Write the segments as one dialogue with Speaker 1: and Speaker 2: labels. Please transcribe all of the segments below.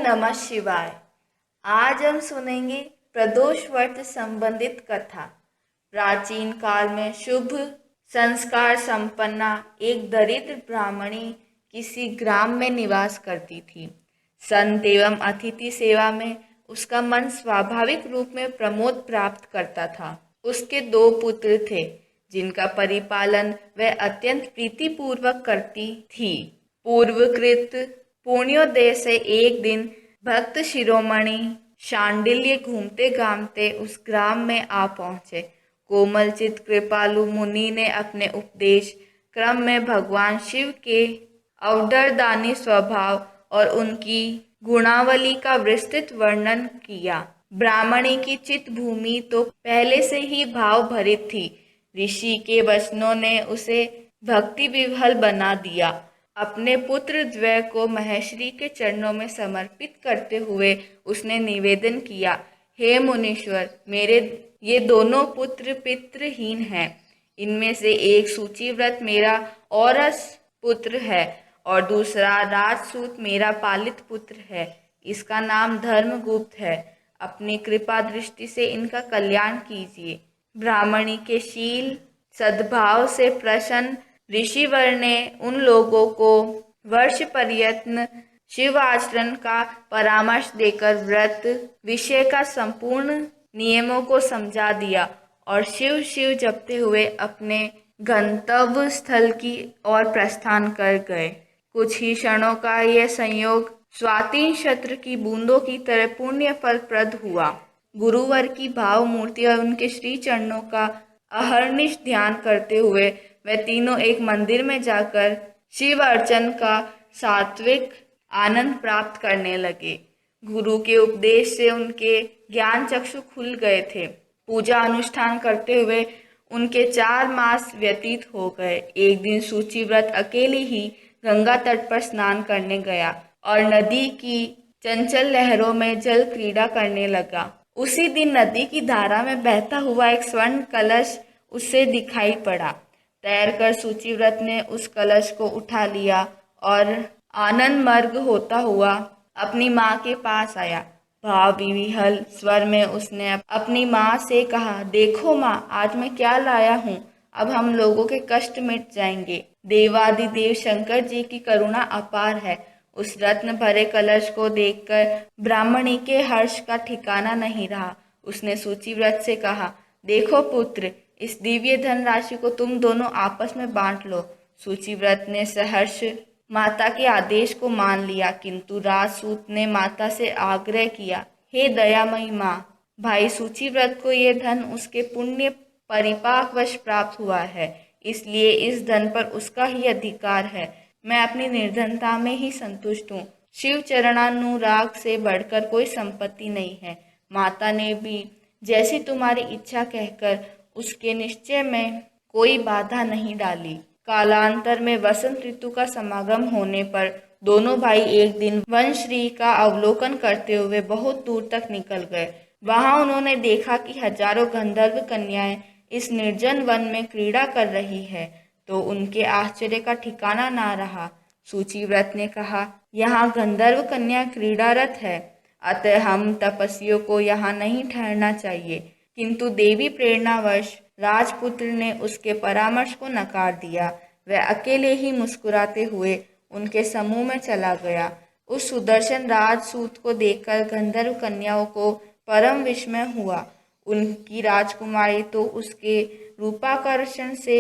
Speaker 1: नमः शिवाय। आज हम सुनेंगे प्रदोष व्रत संबंधित कथा। प्राचीन काल में शुभ संस्कार संपन्ना एक दरिद्र ब्राह्मणी किसी ग्राम में निवास करती थी। संत एवं अतिथि सेवा में उसका मन स्वाभाविक रूप में प्रमोद प्राप्त करता था। उसके 2 पुत्र थे जिनका परिपालन वह अत्यंत प्रीतिपूर्वक करती थी। पूर्वकृत पुण्योदय से एक दिन भक्त शिरोमणि शांडिल्य घूमते घामते उस ग्राम में आ पहुंचे। कोमलचित कृपालु मुनि ने अपने उपदेश क्रम में भगवान शिव के अवडरदानी स्वभाव और उनकी गुणावली का विस्तृत वर्णन किया। ब्राह्मणी की चित्त भूमि तो पहले से ही भाव भरित थी। ऋषि के वचनों ने उसे भक्ति विह्वल बना दिया। अपने पुत्र द्वय को महेश्वरी के चरणों में समर्पित करते हुए उसने निवेदन किया, हे मुनीश्वर, मेरे ये दोनों पुत्र पितृहीन हैं। इनमें से एक सूचिव्रत मेरा औरस पुत्र है और दूसरा राजसूत मेरा पालित पुत्र है। इसका नाम धर्मगुप्त है। अपनी कृपा दृष्टि से इनका कल्याण कीजिए। ब्राह्मणी के शील सद्भाव से प्रसन्न ऋषिवर ने उन लोगों को वर्ष पर्यंत शिव आचरण का परामर्श देकर व्रत विषय का संपूर्ण नियमों को समझा दिया और शिव शिव जपते हुए अपने गंतव्य स्थल की ओर प्रस्थान कर गए। कुछ ही क्षणों का यह संयोग स्वाति नक्षत्र की बूंदों की तरह पुण्य फलप्रद हुआ। गुरुवर की भाव मूर्ति और उनके श्री चरणों का अहर्निश ध्यान करते हुए वे तीनों एक मंदिर में जाकर शिव अर्चन का सात्विक आनंद प्राप्त करने लगे। गुरु के उपदेश से उनके ज्ञान चक्षु खुल गए थे। पूजा अनुष्ठान करते हुए उनके 4 मास व्यतीत हो गए। एक दिन सूचिव्रत अकेले ही गंगा तट पर स्नान करने गया और नदी की चंचल लहरों में जल क्रीड़ा करने लगा। उसी दिन नदी की धारा में बहता हुआ एक स्वर्ण कलश उससे दिखाई पड़ा। तैरकर सूचिव्रत ने उस कलश को उठा लिया और आनंद मर्ग होता हुआ अपनी माँ के पास आया। भाव विह्वल स्वर में उसने अपनी माँ से कहा, देखो माँ, आज मैं क्या लाया हूँ। अब हम लोगों के कष्ट मिट जाएंगे। देवादिदेव शंकर जी की करुणा अपार है। उस रत्न भरे कलश को देखकर ब्राह्मणी के हर्ष का ठिकाना नहीं रहा। उसने सूचिव्रत से कहा, देखो पुत्र, इस दिव्य धन राशि को तुम दोनों आपस में बांट लो। सूचिव्रत ने सहर्ष माता के आदेश को मान लिया, किंतु राजसूत ने माता से आग्रह किया, हे दयामयी माँ, भाई सूचिव्रत को यह धन उसके पुण्य परिपाकवश प्राप्त हुआ है, इसलिए इस धन पर उसका ही अधिकार है। मैं अपनी निर्धनता में ही संतुष्ट हूँ। शिव चरणानुराग से बढ़कर कोई संपत्ति नहीं है। माता ने भी जैसी तुम्हारी इच्छा कहकर उसके निश्चय में कोई बाधा नहीं डाली। कालांतर में वसंत ऋतु का समागम होने पर दोनों भाई एक दिन वनश्री का अवलोकन करते हुए बहुत दूर तक निकल गए। वहां उन्होंने देखा कि हजारों गंधर्व कन्याएं इस निर्जन वन में क्रीड़ा कर रही है, तो उनके आश्चर्य का ठिकाना ना रहा। सूचिव्रत ने कहा, यहाँ गंधर्व कन्या क्रीड़ारत है, अतः हम तपस्वियों को यहाँ नहीं ठहरना चाहिए। किंतु देवी प्रेरणावश राजपुत्र ने उसके परामर्श को नकार दिया। वह अकेले ही मुस्कुराते हुए उनके समूह में चला गया। उस सुदर्शन राजसूत को देखकर गंधर्व कन्याओं को परम विस्मय हुआ। उनकी राजकुमारी तो उसके रूपाकर्षण से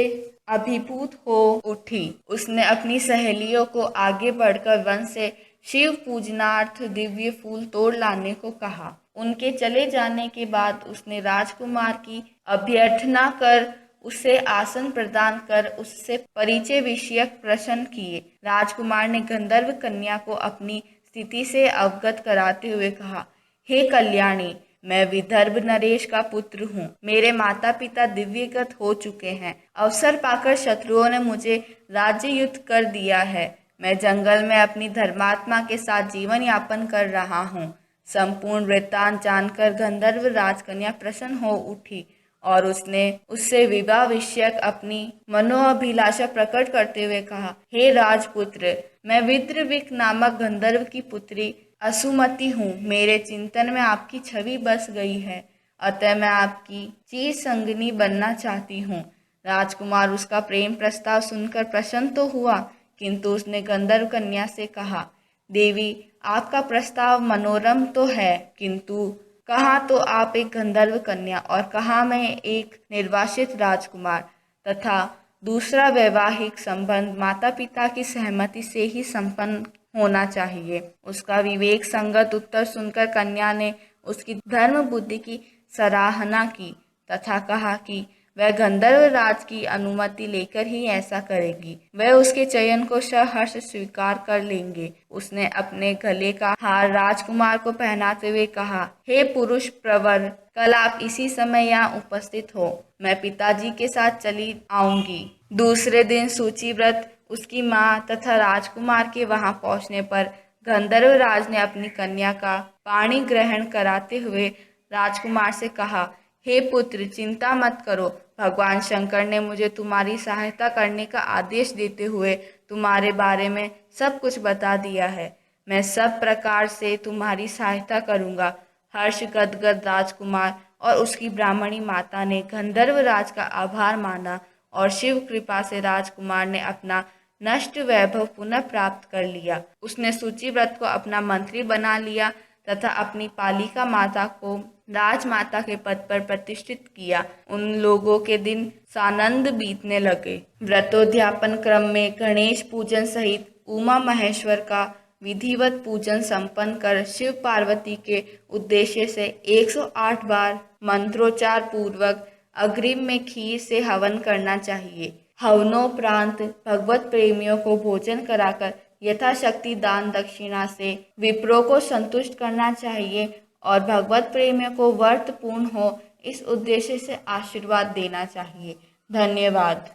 Speaker 1: अभिभूत हो उठी। उसने अपनी सहेलियों को आगे बढ़कर वन से शिव पूजनार्थ दिव्य फूल तोड़ लाने को कहा। उनके चले जाने के बाद उसने राजकुमार की अभ्यर्थना कर उसे आसन प्रदान कर उससे परिचय विषयक प्रश्न किए। राजकुमार ने गंधर्व कन्या को अपनी स्थिति से अवगत कराते हुए कहा, हे कल्याणी, मैं विदर्भ नरेश का पुत्र हूँ। मेरे माता पिता दिव्यगत हो चुके हैं। अवसर पाकर शत्रुओं ने मुझे राज्ययुत कर दिया है। मैं जंगल में अपनी धर्मात्मा के साथ जीवन यापन कर रहा हूँ। संपूर्ण वृत्तांत जानकर गंधर्व राजकन्या प्रसन्न हो उठी और उसने उससे विवाह विषयक अपनी मनोअभिलाषा प्रकट करते हुए कहा, हे राजपुत्र, मैं विद्रविक नामक गंधर्व की पुत्री असुमति हूँ, मेरे चिंतन में आपकी छवि बस गई है, अतः मैं आपकी चिर संगिनी बनना चाहती हूँ। राजकुमार उसका प्रेम प्रस्ताव सुनकर प्रसन्न तो हुआ, किंतु उसने गंधर्व कन्या से कहा, देवी, आपका प्रस्ताव मनोरम तो है, किंतु कहाँ तो आप एक गंधर्व कन्या और कहाँ मैं एक निर्वासित राजकुमार, तथा दूसरा वैवाहिक संबंध माता पिता की सहमति से ही संपन्न होना चाहिए। उसका विवेक संगत उत्तर सुनकर कन्या ने उसकी धर्म बुद्धि की सराहना की तथा कहा कि वह गंधर्व राज की अनुमति लेकर ही ऐसा करेगी। वह उसके चयन को सहर्ष स्वीकार कर लेंगे। उसने अपने गले का हार राजकुमार को पहनाते हुए कहा, हे पुरुष प्रवर, कल आप इसी समय यहाँ उपस्थित हो। मैं पिताजी के साथ चली आऊंगी। दूसरे दिन सूचिव्रत, उसकी माँ तथा राजकुमार के वहां पहुंचने पर गंधर्व राज ने अपनी कन्या का पाणी ग्रहण कराते हुए राजकुमार से कहा, हे पुत्र, चिंता मत करो। भगवान शंकर ने मुझे तुम्हारी सहायता करने का आदेश देते हुए तुम्हारे बारे में सब कुछ बता दिया है। मैं सब प्रकार से तुम्हारी सहायता करूंगा। हर्ष गदगद राजकुमार और उसकी ब्राह्मणी माता ने गंधर्व राज का आभार माना और शिव कृपा से राजकुमार ने अपना नष्ट वैभव पुनः प्राप्त कर लिया। उसने सूचिव्रत को अपना मंत्री बना लिया तथा अपनी पालिका माता को राजमाता के पद पर प्रतिष्ठित किया। उन लोगों के दिन सानंद बीतने लगे। व्रतोद्यापन क्रम में गणेश पूजन सहित उमा महेश्वर का विधिवत पूजन संपन्न कर शिव पार्वती के उद्देश्य से 108 बार मंत्रोच्चार पूर्वक अग्रिम में खीर से हवन करना चाहिए। हवनोपरांत भगवत प्रेमियों को भोजन कराकर यथाशक्ति दान दक्षिणा से विप्रों को संतुष्ट करना चाहिए और भगवत प्रेमियों को व्रत पूर्ण हो इस उद्देश्य से आशीर्वाद देना चाहिए। धन्यवाद।